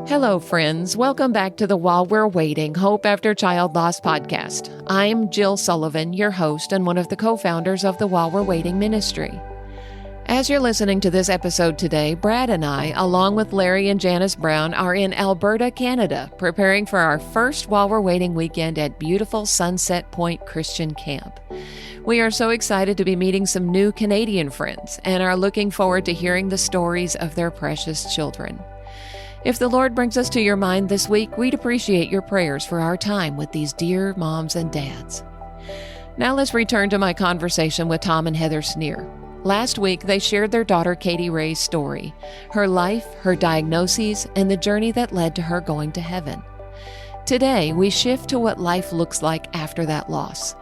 Hello, friends. Welcome back to the While We're Waiting Hope After Child Loss podcast. I'm Jill Sullivan, your host and one of the co-founders of the While We're Waiting ministry. As you're listening to this episode today, Brad and I, along with Larry and Janice Brown, are in Alberta, Canada, preparing for our first While We're Waiting weekend at beautiful Sunset Point Christian Camp. We are so excited to be meeting some new Canadian friends and are looking forward to hearing the stories of their precious children. If the Lord brings us to your mind this week, we'd appreciate your prayers for our time with these dear moms and dads. Now let's return to my conversation with Tom and Heather Snyir. Last week, they shared their daughter Katie Rae's story, her life, her diagnoses, and the journey that led to her going to heaven. Today, we shift to what life looks like after that loss.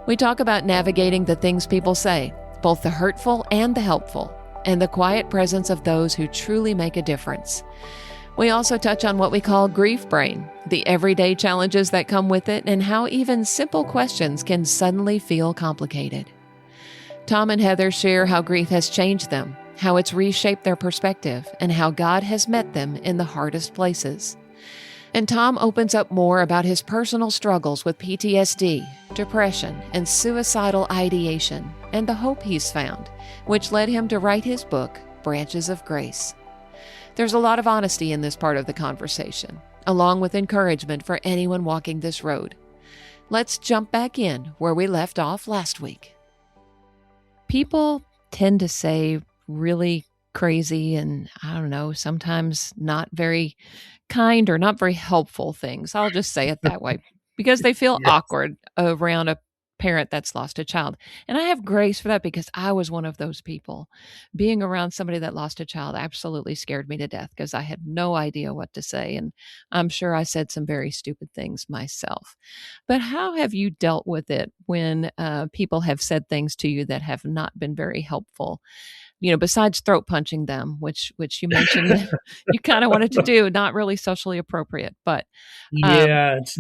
We talk about navigating the things people say, both the hurtful and the helpful, and the quiet presence of those who truly make a difference. We also touch on what we call grief brain, the everyday challenges that come with it, and how even simple questions can suddenly feel complicated. Tom and Heather share how grief has changed them, how it's reshaped their perspective, and how God has met them in the hardest places. And Tom opens up more about his personal struggles with PTSD, depression, and suicidal ideation, and the hope he's found, which led him to write his book, Branches of Grace. There's a lot of honesty in this part of the conversation, along with encouragement for anyone walking this road. Let's jump back in where we left off last week. People tend to say really crazy and, sometimes not very kind or not very helpful things. I'll just say it that way because they feel Yes. awkward around a parent that's lost a child. And I have grace for that because I was one of those people. Being around somebody that lost a child absolutely scared me to death because I had no idea what to say. And I'm sure I said some very stupid things myself. But how have you dealt with it when people have said things to you that have not been very helpful? Besides throat punching them, which you mentioned you kind of wanted to do, not really socially appropriate, but Yeah, it's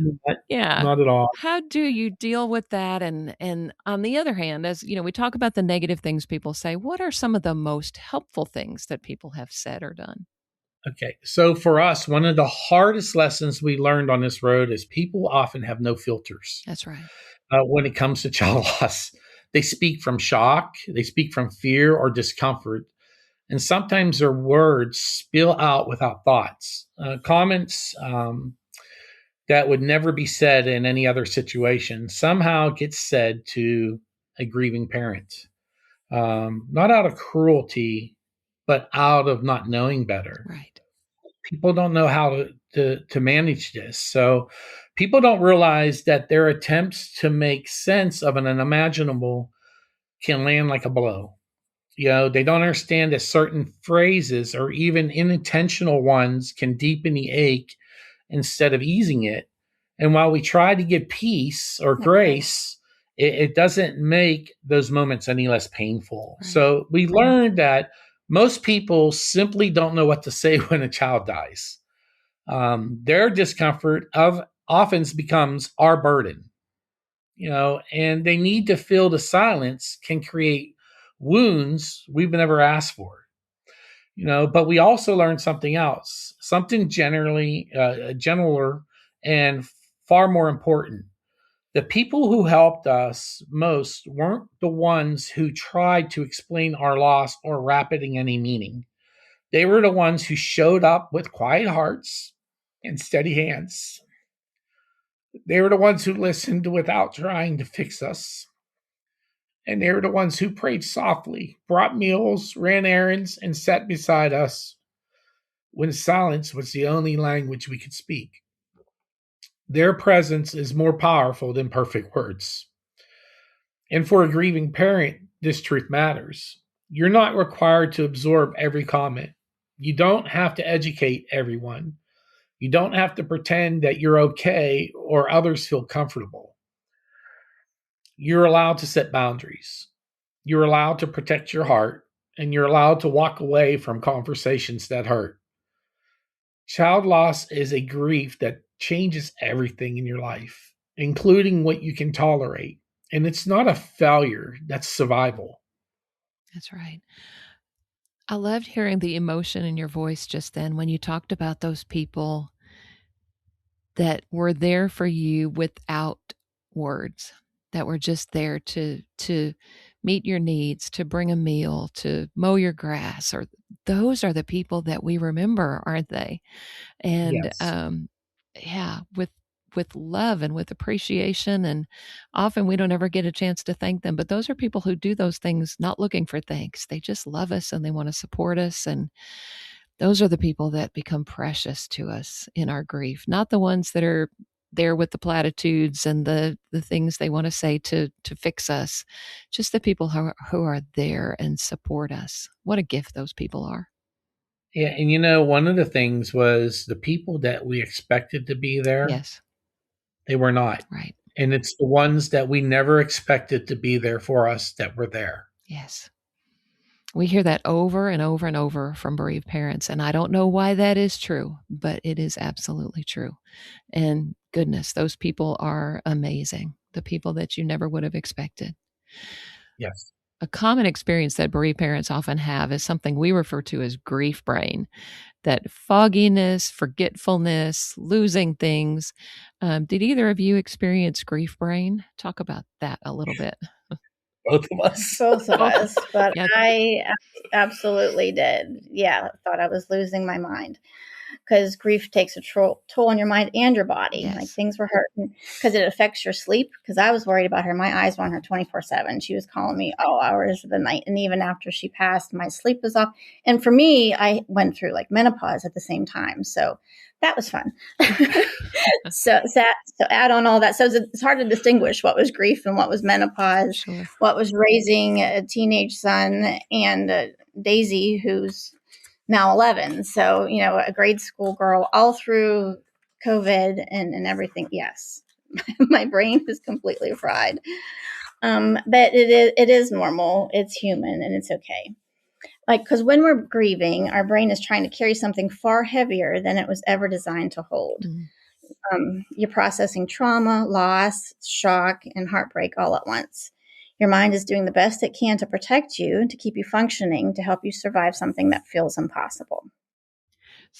yeah. not at all. How do you deal with that? And on the other hand, as we talk about the negative things people say, what are some of the most helpful things that people have said or done? Okay, so for us, one of the hardest lessons we learned on this road is people often have no filters That's right. when it comes to child loss. They speak from shock, they speak from fear or discomfort, and sometimes their words spill out without thoughts. Comments that would never be said in any other situation somehow get said to a grieving parent. Not out of cruelty, but out of not knowing better. Right. People don't know how to manage this. So people don't realize that their attempts to make sense of an unimaginable can land like a blow. They don't understand that certain phrases or even unintentional ones can deepen the ache instead of easing it. And while we try to give peace or grace, it doesn't make those moments any less painful. Right. So we learned that most people simply don't know what to say when a child dies. Their discomfort often becomes our burden, and they need to feel the silence can create wounds we've never asked for. But we also learned something else, something generally gentler and far more important. The people who helped us most weren't the ones who tried to explain our loss or wrap it in any meaning. They were the ones who showed up with quiet hearts and steady hands. They were the ones who listened without trying to fix us. And they were the ones who prayed softly, brought meals, ran errands, and sat beside us when silence was the only language we could speak. Their presence is more powerful than perfect words. And for a grieving parent, this truth matters. You're not required to absorb every comment. You don't have to educate everyone. You don't have to pretend that you're okay or others feel comfortable. You're allowed to set boundaries. You're allowed to protect your heart, and you're allowed to walk away from conversations that hurt. Child loss is a grief that changes everything in your life, including what you can tolerate. And it's not a failure, that's survival. That's right. I loved hearing the emotion in your voice just then when you talked about those people that were there for you without words, that were just there to meet your needs, to bring a meal, to mow your grass. Or those are the people that we remember, aren't they? And Yes. yeah, with love and with appreciation. And often we don't ever get a chance to thank them, but those are people who do those things not looking for thanks. They just love us and they want to support us. And those are the people that become precious to us in our grief, not the ones that are there with the platitudes and the things they want to say to fix us, just the people who are there and support us. What a gift those people are. Yeah, and one of the things was the people that we expected to be there, Yes. they were not. Right. And it's the ones that we never expected to be there for us that were there. Yes. We hear that over and over and over from bereaved parents, and I don't know why that is true, but it is absolutely true. And goodness, those people are amazing. The people that you never would have expected. Yes. A common experience that bereaved parents often have is something we refer to as grief brain, that fogginess, forgetfulness, losing things. Did either of you experience grief brain? Talk about that a little bit. Both of us. Both of us, but Yeah. I absolutely did. Yeah, thought I was losing my mind because grief takes a toll on your mind and your body. Yes. Like things were hurting because it affects your sleep. Because I was worried about her. My eyes were on her 24/7. She was calling me all hours of the night, and even after she passed, my sleep was off. And for me, I went through like menopause at the same time, so that was fun. So add on all that. So it's hard to distinguish what was grief and what was menopause, Sure. what was raising a teenage son, and Daisy, who's now 11. So, a grade school girl all through COVID and everything. Yes, my brain is completely fried. But it is normal. It's human and it's okay. Like, because when we're grieving, our brain is trying to carry something far heavier than it was ever designed to hold. You're processing trauma, loss, shock, and heartbreak all at once. Your mind is doing the best it can to protect you, to keep you functioning, to help you survive something that feels impossible.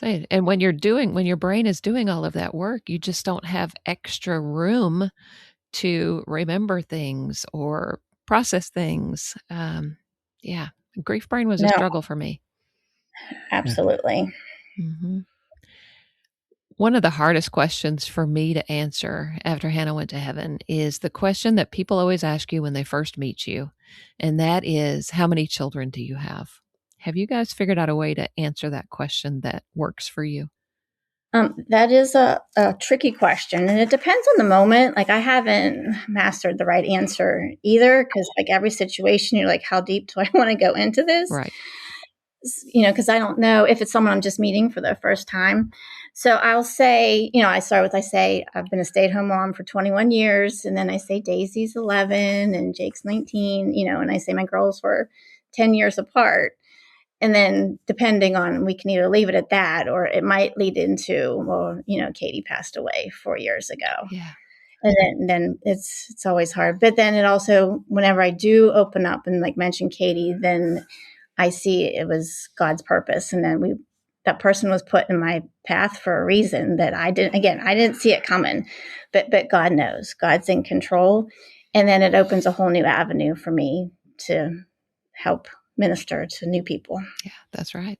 And when your brain is doing all of that work, you just don't have extra room to remember things or process things. Yeah, grief brain was a struggle for me. Absolutely. Mm-hmm. One of the hardest questions for me to answer after Hannah went to heaven is the question that people always ask you when they first meet you. And that is, how many children do you have? Have you guys figured out a way to answer that question that works for you? That is a tricky question. And it depends on the moment. Like, I haven't mastered the right answer either, because like every situation, you're like, how deep do I want to go into this? Right. Because I don't know if it's someone I'm just meeting for the first time. So I'll say, I say I've been a stay-at-home mom for 21 years. And then I say Daisy's 11 and Jake's 19, and I say my girls were 10 years apart. And then depending on, we can either leave it at that, or it might lead into, well, Katie passed away 4 years ago. Yeah. And then it's always hard. But then it also, whenever I do open up and like mention Katie, then I see it was God's purpose. And then that person was put in my path for a reason that I didn't see it coming, but God knows. God's in control. And then it opens a whole new avenue for me to help minister to new people. Yeah, that's right.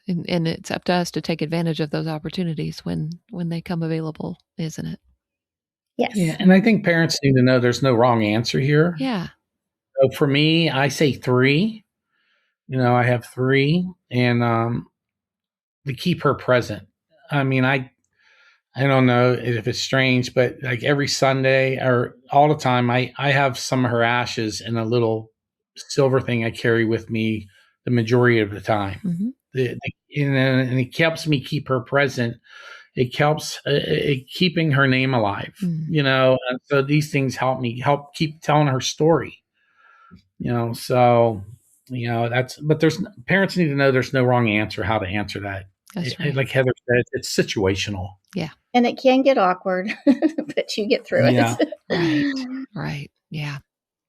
And it's up to us to take advantage of those opportunities when they come available, isn't it? Yes. Yeah, and I think parents need to know there's no wrong answer here. Yeah. So for me, I say 3. I have 3, and to keep her present. I mean, I don't know if it's strange, but like every Sunday or all the time, I have some of her ashes in a little silver thing I carry with me the majority of the time. Mm-hmm. And it helps me keep her present. It helps keeping her name alive, And so these things help keep telling her story, so, but parents need to know there's no wrong answer, how to answer that. That's right. Like Heather said, it's situational. Yeah. And it can get awkward, but you get through it. Yeah. Right. Yeah.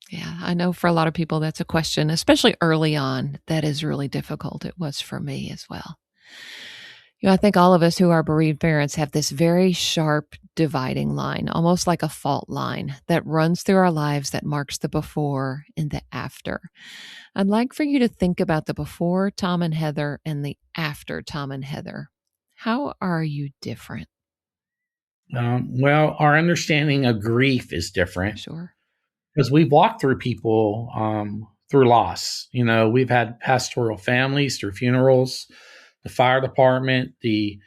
Yeah, I know for a lot of people that's a question, especially early on, that is really difficult. It was for me as well. I think all of us who are bereaved parents have this very sharp dividing line, almost like a fault line that runs through our lives that marks the before and the after. I'd like for you to think about the before Tom and Heather and the after Tom and Heather. How are you different? Well, our understanding of grief is different Sure. because we've walked through people through loss. We've had pastoral families through funerals, the fire department, the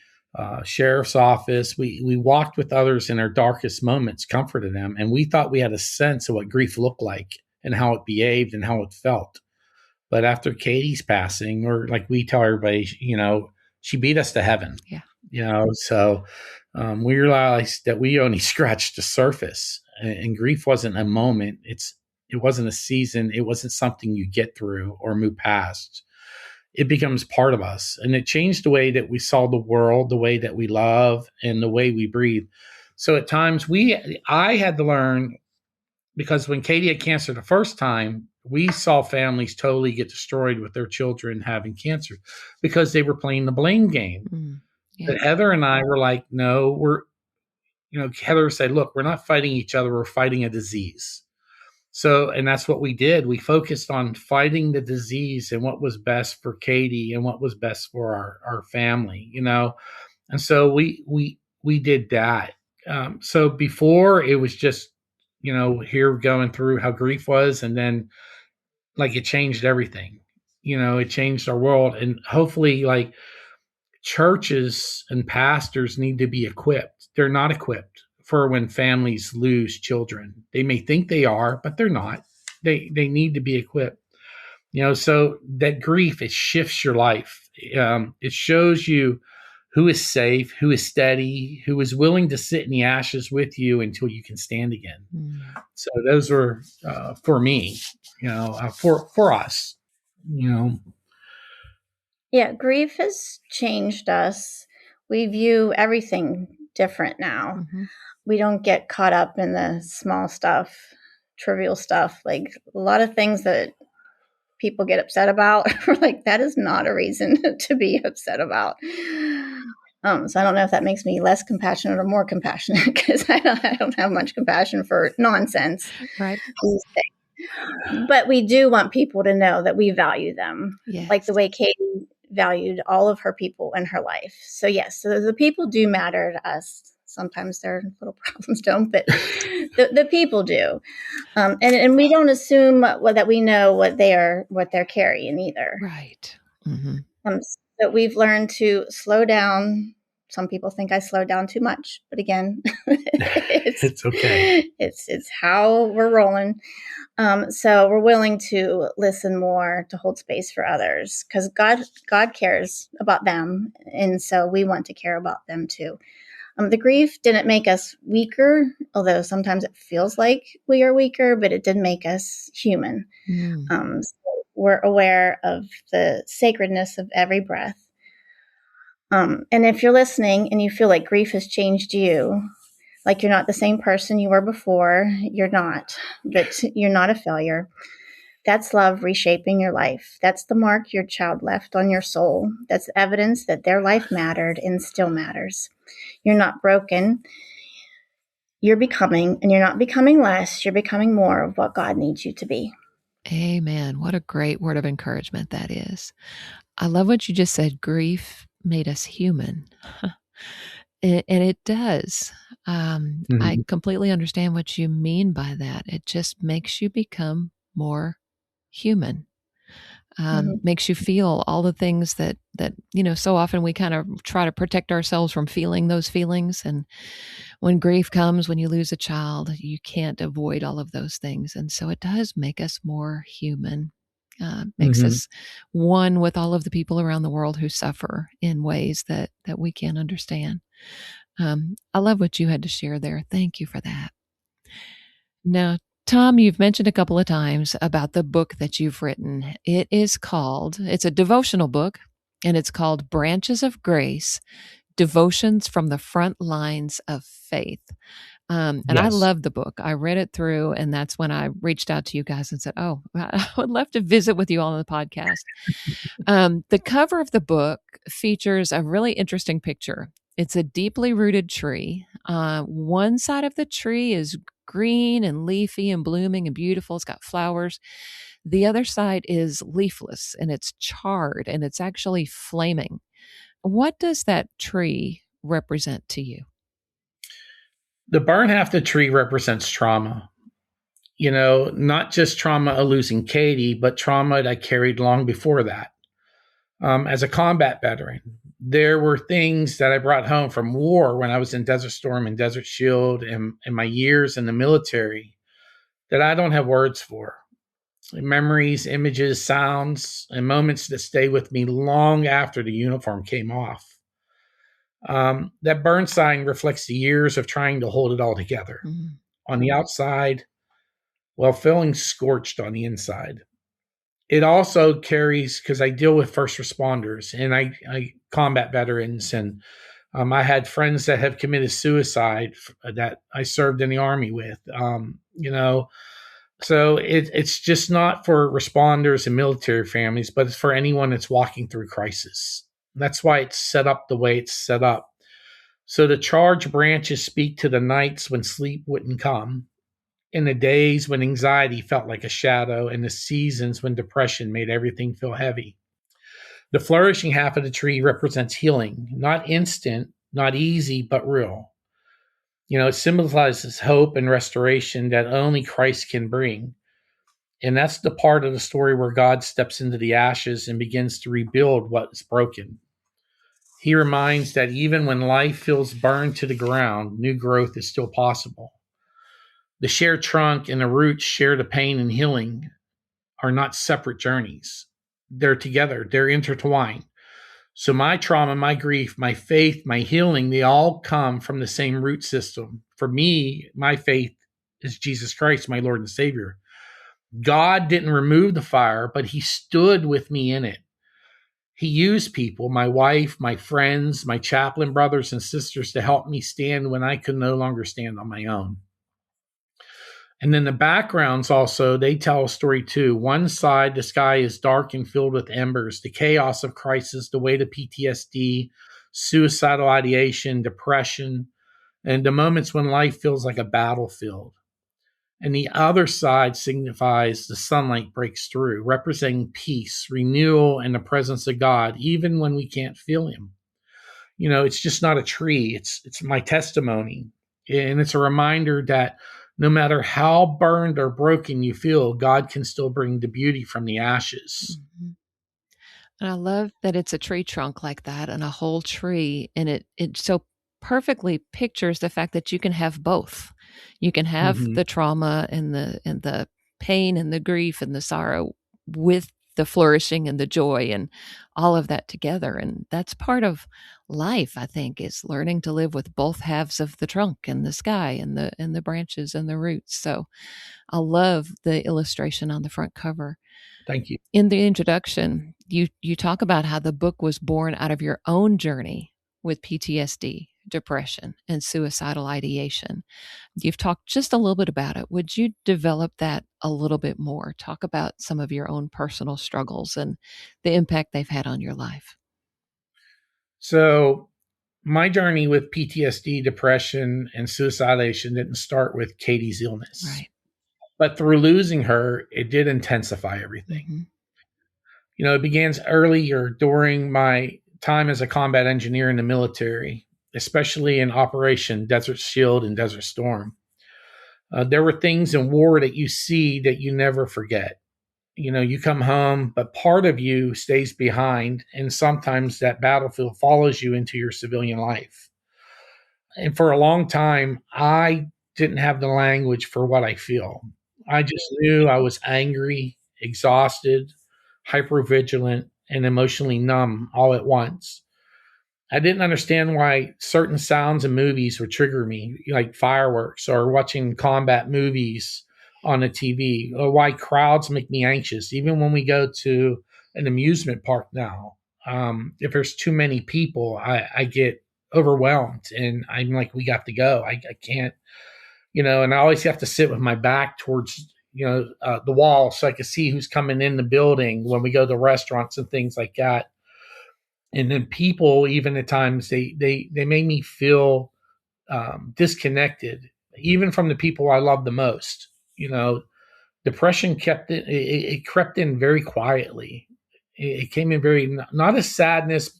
sheriff's office. We walked with others in their darkest moments, comforted them, and we thought we had a sense of what grief looked like and how it behaved and how it felt. But after Katie's passing, or like we tell everybody, she beat us to heaven. Yeah. So we realized that we only scratched the surface, and grief wasn't a moment. It wasn't a season. It wasn't something you get through or move past. It becomes part of us, and it changed the way that we saw the world, the way that we love, and the way we breathe. So at times I had to learn, because when Katie had cancer the first time, we saw families totally get destroyed with their children having cancer because they were playing the blame game. But Heather and I were like, no, Heather said, look, we're not fighting each other. We're fighting a disease. So, and that's what we did. We focused on fighting the disease and what was best for Katie and what was best for our family, And so we did that. So before it was just, here going through how grief was, and then like it changed everything. It changed our world, and hopefully like churches and pastors need to be equipped. They're not equipped for when families lose children. They may think they are, but they're not. They need to be equipped. So that grief, it shifts your life. It shows you who is safe, who is steady, who is willing to sit in the ashes with you until you can stand again. So those were for me, for us, Yeah, grief has changed us. We view everything different now. Mm-hmm. We don't get caught up in the small stuff, trivial stuff, like a lot of things that people get upset about. Like, that is not a reason to be upset about. So I don't know if that makes me less compassionate or more compassionate, because I don't have much compassion for nonsense. Right. But we do want people to know that we value them, like the way Katie valued all of her people in her life. So yes, so the people do matter to us. Sometimes their little problems don't, but the people do. And we don't assume that we know what they're carrying either. Right. Mm-hmm. So we've learned to slow down. Some people think I slow down too much, but again, it's okay. It's how we're rolling. So we're willing to listen more, to hold space for others, because God cares about them, and so we want to care about them too. The grief didn't make us weaker, although sometimes it feels like we are weaker, but it did make us human. So we're aware of the sacredness of every breath. And if you're listening and you feel like grief has changed you, like you're not the same person you were before, you're not, but you're not a failure. That's love reshaping your life. That's the mark your child left on your soul. That's evidence that their life mattered and still matters. You're not broken. You're becoming, and you're not becoming less. You're becoming more of what God needs you to be. Amen. What a great word of encouragement that is. I love what you just said. Grief made us human. And it does. I completely understand what you mean by that. It just makes you become more human. Makes you feel all the things that so often we kind of try to protect ourselves from feeling those feelings. And when grief comes, when you lose a child, you can't avoid all of those things. And so it does make us more human. Makes us one with all of the people around the world who suffer in ways that we can't understand. I love what you had to share there. Thank you for that. Now, Tom, you've mentioned a couple of times about the book that you've written. It's a devotional book, and it's called Branches of Grace, Devotions from the Front Lines of Faith. And I Yes. loved the book. I read it through, and that's when I reached out to you guys and said, "Oh, I would love to visit with you all on the podcast." The cover of the book features a really interesting picture. It's a deeply rooted tree. One side of the tree is green and leafy and blooming and beautiful. It's got flowers. The other side is leafless and it's charred and it's actually flaming. What does that tree represent to you? The burn half the tree represents trauma. Not just trauma of losing Katie, but trauma that I carried long before that. As a combat veteran, there were things that I brought home from war when I was in Desert Storm and Desert Shield and my years in the military that I don't have words for. Memories, images, sounds, and moments that stay with me long after the uniform came off. That burn sign reflects the years of trying to hold it all together. Mm-hmm. On the outside, while feeling scorched on the inside. It also carries, because I deal with first responders and I combat veterans, and I had friends that have committed suicide that I served in the Army with, so it's just not for responders and military families, but it's for anyone that's walking through crisis. That's why it's set up the way it's set up. So the charged branches speak to the nights when sleep wouldn't come, in the days when anxiety felt like a shadow, and the seasons when depression made everything feel heavy. The flourishing half of the tree represents healing, not instant, not easy, but real. It symbolizes hope and restoration that only Christ can bring. And that's the part of the story where God steps into the ashes and begins to rebuild what is broken. He reminds that even when life feels burned to the ground, new growth is still possible. The shared trunk and the roots share the pain and healing are not separate journeys. They're together. They're intertwined. So my trauma, my grief, my faith, my healing, they all come from the same root system. For me, my faith is Jesus Christ, my Lord and Savior. God didn't remove the fire, but he stood with me in it. He used people, my wife, my friends, my chaplain brothers and sisters to help me stand when I could no longer stand on my own. And then the backgrounds also, they tell a story too. One side, the sky is dark and filled with embers, the chaos of crisis, the weight of PTSD, suicidal ideation, depression, and the moments when life feels like a battlefield. And the other side signifies the sunlight breaks through, representing peace, renewal, and the presence of God, even when we can't feel him. It's just not a tree. It's my testimony. And it's a reminder that no matter how burned or broken you feel, God can still bring the beauty from the ashes. Mm-hmm. And I love that it's a tree trunk like that and a whole tree. And it so perfectly pictures the fact that you can have both. You can have the trauma and the pain and the grief and the sorrow with the flourishing and the joy and all of that together. And that's part of life, I think, is learning to live with both halves of the trunk and the sky and the branches and the roots. So I love the illustration on the front cover. Thank you. In the introduction, you talk about how the book was born out of your own journey with PTSD, depression, and suicidal ideation. You've talked just a little bit about it. Would you develop that a little bit more? Talk about some of your own personal struggles and the impact they've had on your life. So my journey with PTSD, depression, and suicidation didn't start with Katie's illness. Right. But through losing her, it did intensify everything. Mm-hmm. It began earlier during my time as a combat engineer in the military, especially in Operation Desert Shield and Desert Storm. There were things in war that you see that you never forget. You come home, but part of you stays behind, and sometimes that battlefield follows you into your civilian life. And for a long time, I didn't have the language for what I feel. I just knew I was angry, exhausted, hypervigilant, and emotionally numb all at once. I didn't understand why certain sounds and movies would trigger me, like fireworks or watching combat movies on the TV, or why crowds make me anxious, even when we go to an amusement park now. If there's too many people, I get overwhelmed and I'm like, we got to go. I can't and I always have to sit with my back towards, the wall so I can see who's coming in the building when we go to restaurants and things like that. And then people, even at times, they made me feel disconnected, even from the people I love the most. Depression it crept in very quietly. It came in very, not as sadness,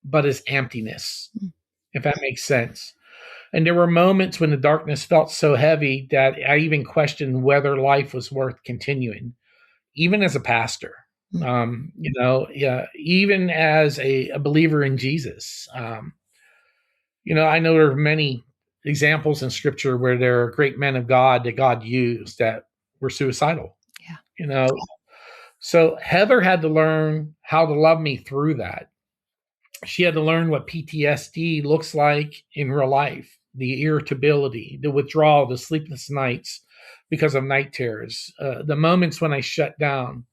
but as emptiness, if that makes sense. And there were moments when the darkness felt so heavy that I even questioned whether life was worth continuing, even as a pastor. Even as a believer in Jesus. I know there are many examples in Scripture where there are great men of God that God used that were suicidal. Yeah. So Heather had to learn how to love me through that. She had to learn what PTSD looks like in real life, the irritability, the withdrawal, the sleepless nights because of night terrors, the moments when I shut down.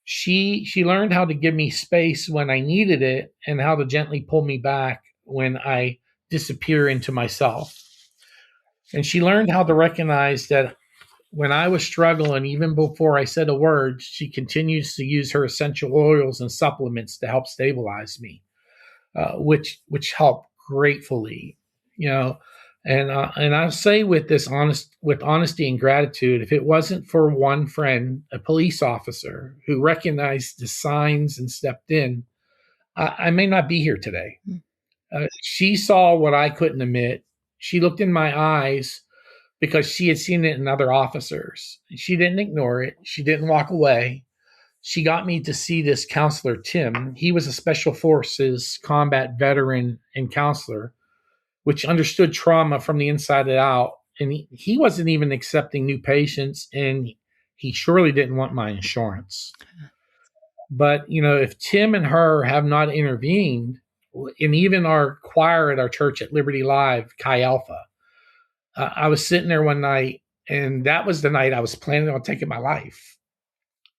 She learned how to give me space when I needed it and how to gently pull me back when I disappear into myself. And she learned how to recognize that when I was struggling, even before I said a word, she continues to use her essential oils and supplements to help stabilize me, which helped gratefully, And I'll say with honesty and gratitude, if it wasn't for one friend, a police officer who recognized the signs and stepped in, I may not be here today. She saw what I couldn't admit. She looked in my eyes because she had seen it in other officers. She didn't ignore it. She didn't walk away. She got me to see this counselor, Tim. He was a Special Forces combat veteran and counselor, which understood trauma from the inside out. And he wasn't even accepting new patients, and he surely didn't want my insurance. But, if Tim and her have not intervened, and even our choir at our church at Liberty Live, Chi Alpha, I was sitting there one night, and that was the night I was planning on taking my life.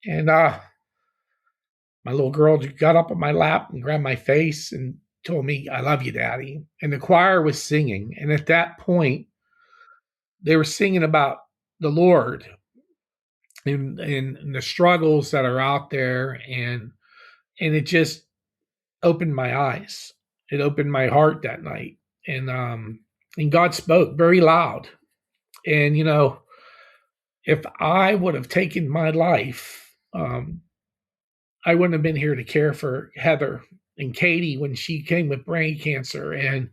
And my little girl got up on my lap and grabbed my face and told me, "I love you, Daddy." And the choir was singing. And at that point, they were singing about the Lord and the struggles that are out there. And it just opened my eyes. It opened my heart that night. And God spoke very loud. And, if I would have taken my life, I wouldn't have been here to care for Heather and Katie when she came with brain cancer, and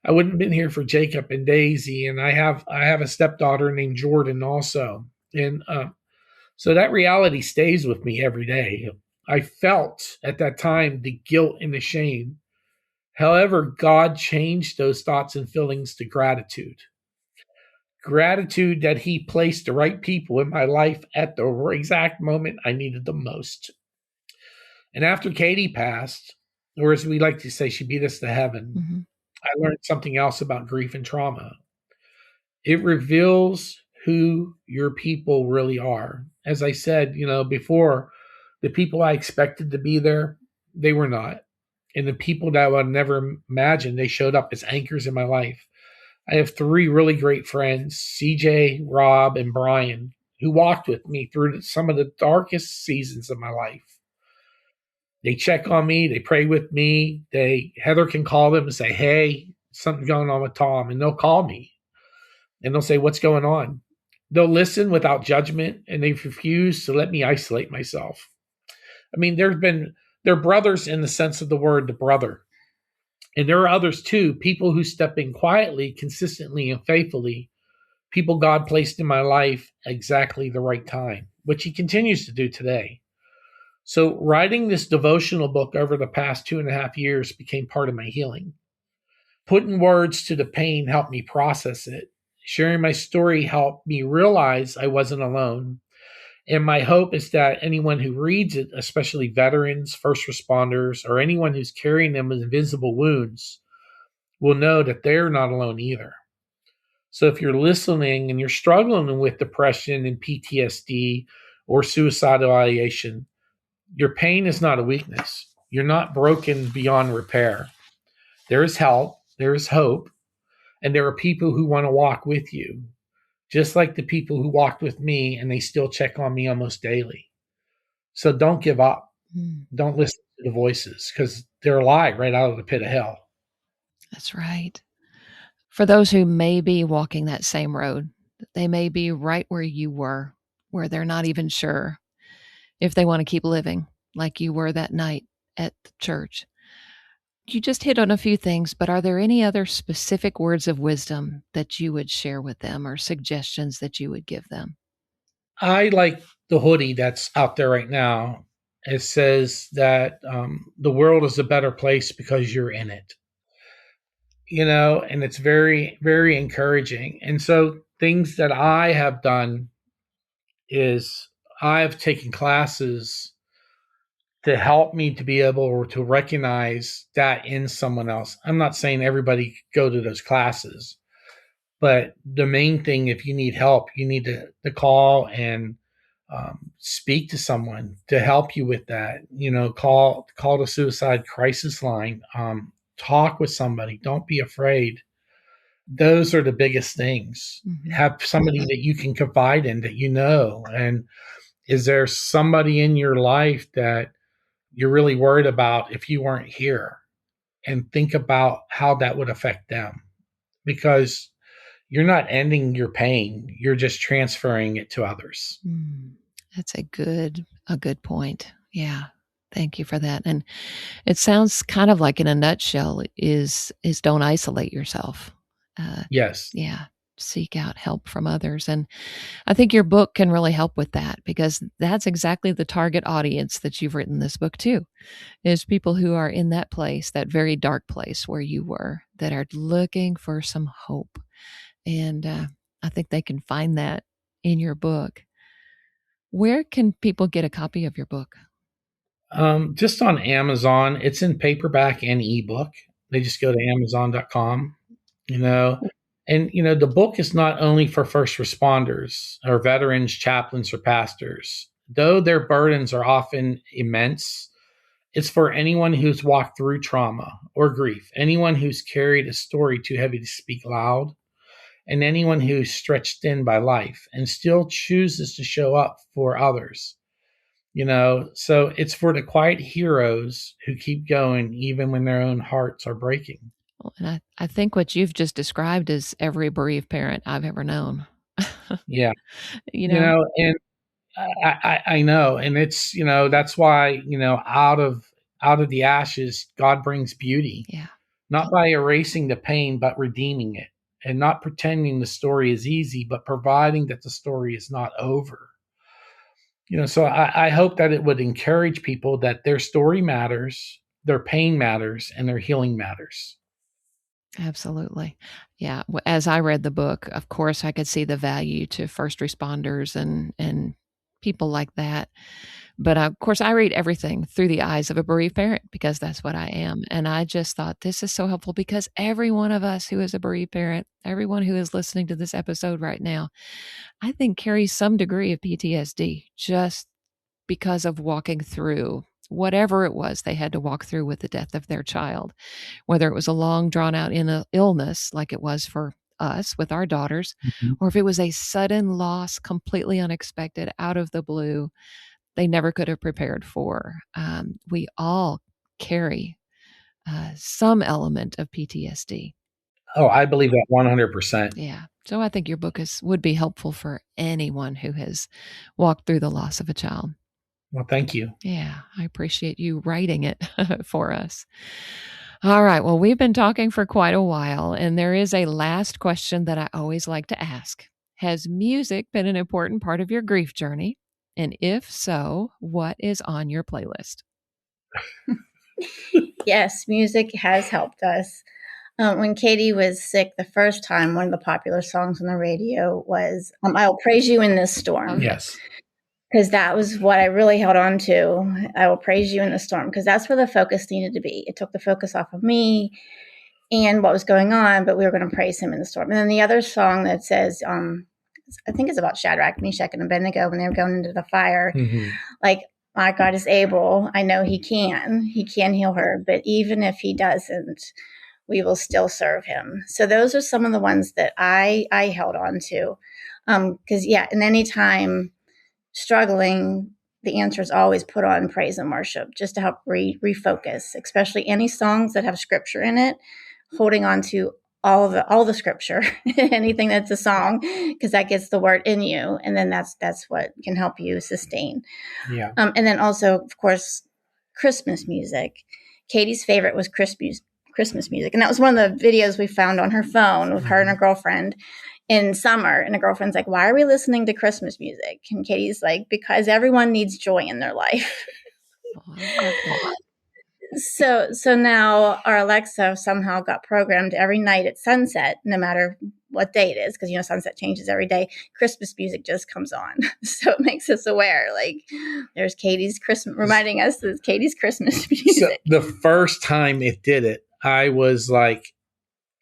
I wouldn't have been here for Jacob and Daisy, and I have a stepdaughter named Jordan also, and so that reality stays with me every day. I felt at that time the guilt and the shame. However, God changed those thoughts and feelings to gratitude. Gratitude that He placed the right people in my life at the exact moment I needed them most. And after Katie passed, or as we like to say, she beat us to heaven, I learned something else about grief and trauma. It reveals who your people really are. As I said, before, the people I expected to be there, they were not. And the people that I would never imagine, they showed up as anchors in my life. I have 3 really great friends, CJ, Rob, and Brian, who walked with me through some of the darkest seasons of my life. They check on me. They pray with me. Heather can call them and say, "Hey, something's going on with Tom." And they'll call me and they'll say, "What's going on?" They'll listen without judgment, and they refuse to let me isolate myself. I mean, they're brothers in the sense of the word, the brother. And there are others too, people who step in quietly, consistently, and faithfully, people God placed in my life exactly the right time, which He continues to do today. So writing this devotional book over the past 2.5 years became part of my healing. Putting words to the pain helped me process it. Sharing my story helped me realize I wasn't alone. And my hope is that anyone who reads it, especially veterans, first responders, or anyone who's carrying them with invisible wounds, will know that they're not alone either. So if you're listening and you're struggling with depression and PTSD or suicidal ideation, your pain is not a weakness. You're not broken beyond repair. There is help, there is hope, and there are people who want to walk with you. just like the people who walked with me, and they still check on me almost daily. So don't give up. Don't listen to the voices, because they're a lie right out of the pit of hell. That's right. For those who may be walking that same road, they may be right where you were, where they're not even sure if they want to keep living like you were that night at the church. You just hit on a few things, but are there any other specific words of wisdom that you would share with them, or suggestions that you would give them? I like the hoodie that's out there right now. It says that the world is a better place because you're in it. And it's very, very encouraging. And so things that I have done is I've taken classes to help me to be able to recognize that in someone else. I'm not saying everybody go to those classes, but the main thing, if you need help, you need to call and speak to someone to help you with that. Call the suicide crisis line. Talk with somebody. Don't be afraid. Those are the biggest things. Mm-hmm. Have somebody that you can confide in, that and is there somebody in your life that you're really worried about if you weren't here? And think about how that would affect them, because you're not ending your pain. You're just transferring it to others. That's a good point. Yeah. Thank you for that. And it sounds kind of like, in a nutshell, is don't isolate yourself. Yes. Yeah. Seek out help from others. And I think your book can really help with that, because that's exactly the target audience that you've written this book to, is people who are in that place, that very dark place where you were, that are looking for some hope. And I think they can find that in your book. Where can people get a copy of your book? Just on Amazon. It's in paperback and ebook. They just go to Amazon.com, and the book is not only for first responders or veterans, chaplains, or pastors, though their burdens are often immense. It's for anyone who's walked through trauma or grief, anyone who's carried a story too heavy to speak loud, and anyone who's stretched thin by life and still chooses to show up for others. So it's for the quiet heroes who keep going even when their own hearts are breaking. Well, and I think what you've just described is every bereaved parent I've ever known. Yeah. And I know. And it's, that's why, out of the ashes, God brings beauty. Yeah. Not by erasing the pain, but redeeming it, and not pretending the story is easy, but providing that the story is not over. So I hope that it would encourage people that their story matters, their pain matters, and their healing matters. Absolutely. Yeah. As I read the book, of course, I could see the value to first responders and people like that. But of course, I read everything through the eyes of a bereaved parent, because that's what I am. And I just thought this is so helpful, because every one of us who is a bereaved parent, everyone who is listening to this episode right now, I think carries some degree of PTSD, just because of walking through whatever it was they had to walk through with the death of their child, whether it was a long drawn out illness like it was for us with our daughters, or if it was a sudden loss, completely unexpected, out of the blue, they never could have prepared for. We all carry some element of PTSD. Oh, I believe that 100%. Yeah. So I think your book would be helpful for anyone who has walked through the loss of a child. Well, thank you. Yeah, I appreciate you writing it for us. All right. Well, we've been talking for quite a while, and there is a last question that I always like to ask. Has music been an important part of your grief journey? And if so, what is on your playlist? Yes, music has helped us. When Katie was sick the first time, one of the popular songs on the radio was I'll Praise You in This Storm. Yes. Because that was what I really held on to. I will praise you in the storm, because that's where the focus needed to be. It took the focus off of me and what was going on, but we were going to praise him in the storm. And then the other song that says, I think it's about Shadrach, Meshach, and Abednego when they were going into the fire. Like, my God is able. I know he can. He can heal her. But even if he doesn't, we will still serve him. So those are some of the ones that I held on to. Because and any time struggling, the answer is always put on praise and worship just to help refocus, especially any songs that have scripture in it, holding on to all the scripture, anything that's a song, because that gets the word in you. And then that's what can help you sustain. Yeah. And then also, of course, Christmas music. Katie's favorite was Christmas music. And that was one of the videos we found on her phone with her and her girlfriend in summer. And her girlfriend's like, why are we listening to Christmas music? And Katie's like, because everyone needs joy in their life. So now our Alexa somehow got programmed every night at sunset, no matter what day it is, because sunset changes every day. Christmas music just comes on, so it makes us aware. Like there's Katie's Christmas, reminding us that it's Katie's Christmas music. So the first time it did it, I was like,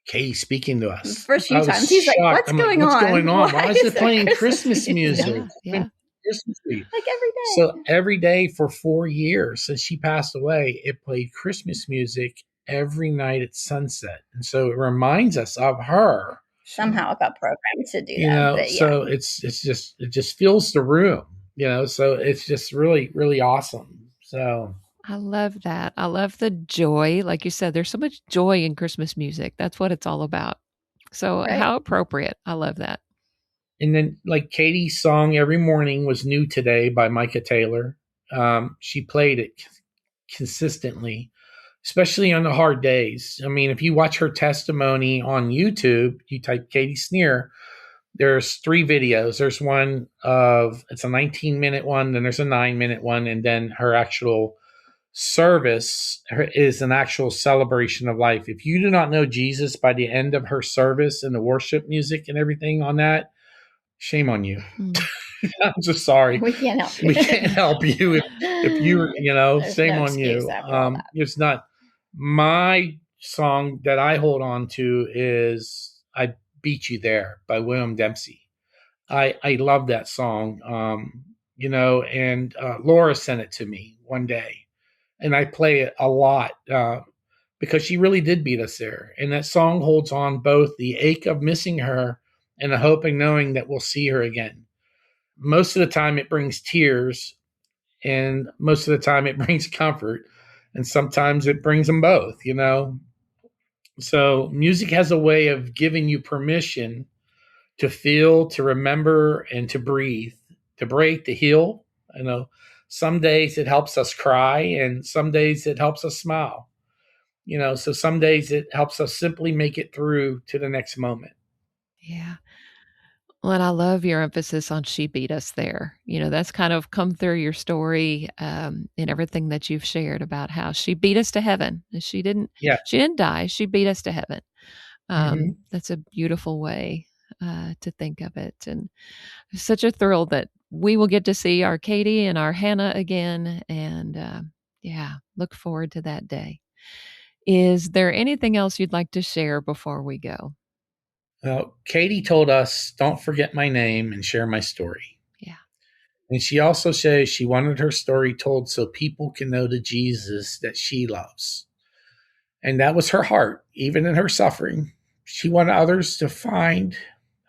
Katie speaking to us. The first few times, he's like, "What's going on? What's going on? Why is it playing Christmas music?" Yeah. Christmas music. Like every day. So every day for 4 years since she passed away, it played Christmas music every night at sunset. And so it reminds us of her. Somehow it got programmed to do that. But so it just fills the room, so it's just really, really awesome. So I love that. I love the joy. Like you said, there's so much joy in Christmas music. That's what it's all about. So How appropriate. I love that. And then like Katie's song Every Morning was New Today by Micah Taylor. She played it consistently, especially on the hard days. I mean, if you watch her testimony on YouTube, you type Katie Snyir, there's 3 videos. There's one it's a 19-minute one, then there's a 9-minute one, and then her actual service is an actual celebration of life. If you do not know Jesus by the end of her service and the worship music and everything on that, shame on you. I'm just sorry. We can't help you. We can't help you if you shame on you. It's not my song that I hold on to is I Beat You There by William Dempsey. I love that song. And Laura sent it to me one day, and I play it a lot because she really did beat us there. And that song holds on both the ache of missing her and the hope and knowing that we'll see her again. Most of the time it brings tears, and most of the time it brings comfort, and sometimes it brings them both, So music has a way of giving you permission to feel, to remember, and to breathe, to break, to heal. Some days it helps us cry, and some days it helps us smile. So some days it helps us simply make it through to the next moment. Yeah. Well, and I love your emphasis on she beat us there. That's kind of come through your story in everything that you've shared about how she beat us to heaven. She didn't die. She beat us to heaven. That's a beautiful way to think of it. And it's such a thrill that we will get to see our Katie and our Hannah again. And look forward to that day. Is there anything else you'd like to share before we go? Well, Katie told us, don't forget my name and share my story. Yeah. And she also says she wanted her story told so people can know the Jesus that she loves. And that was her heart, even in her suffering. She wanted others to find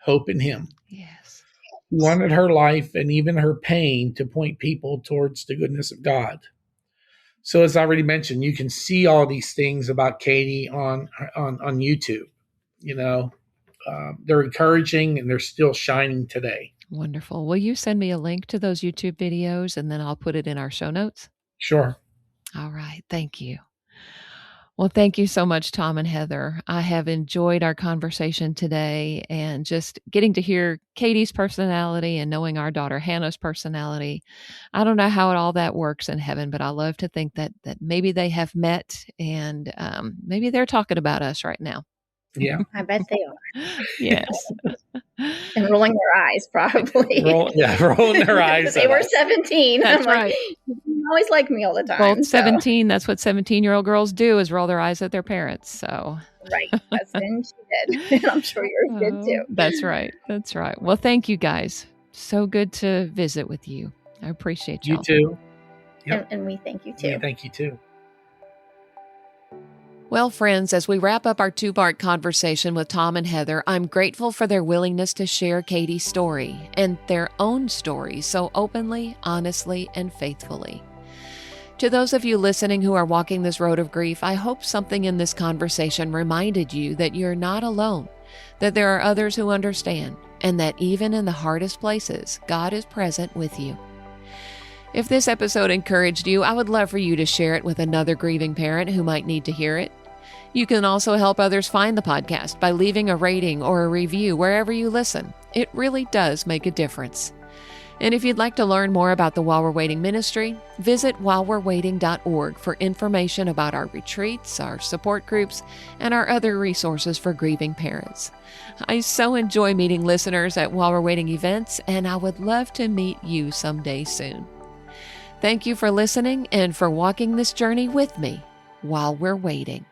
hope in him. Yes. She wanted her life and even her pain to point people towards the goodness of God. So as I already mentioned, you can see all these things about Katie on YouTube. They're encouraging and they're still shining today. Wonderful. Will you send me a link to those YouTube videos and then I'll put it in our show notes? Sure. All right. Thank you. Well, thank you so much, Tom and Heather. I have enjoyed our conversation today and just getting to hear Katie's personality and knowing our daughter Hannah's personality. I don't know how all that works in heaven, but I love to think that maybe they have met and maybe they're talking about us right now. Yeah. I bet they are. Yes. And rolling their eyes, probably. Rolling their eyes. They were 17. That's I'm right. You always like me all the time. Well, 17, that's what 17-year-old girls do, is roll their eyes at their parents. So right. And she did. And I'm sure yours did too. That's right. That's right. Well, thank you guys. So good to visit with you. I appreciate y'all. You too. Yep. And we thank you too. We thank you too. Well, friends, as we wrap up our two-part conversation with Tom and Heather, I'm grateful for their willingness to share Katie's story and their own stories so openly, honestly, and faithfully. To those of you listening who are walking this road of grief, I hope something in this conversation reminded you that you're not alone, that there are others who understand, and that even in the hardest places, God is present with you. If this episode encouraged you, I would love for you to share it with another grieving parent who might need to hear it. You can also help others find the podcast by leaving a rating or a review wherever you listen. It really does make a difference. And if you'd like to learn more about the While We're Waiting ministry, visit whilewe'rewaiting.org for information about our retreats, our support groups, and our other resources for grieving parents. I so enjoy meeting listeners at While We're Waiting events, and I would love to meet you someday soon. Thank you for listening and for walking this journey with me while we're waiting.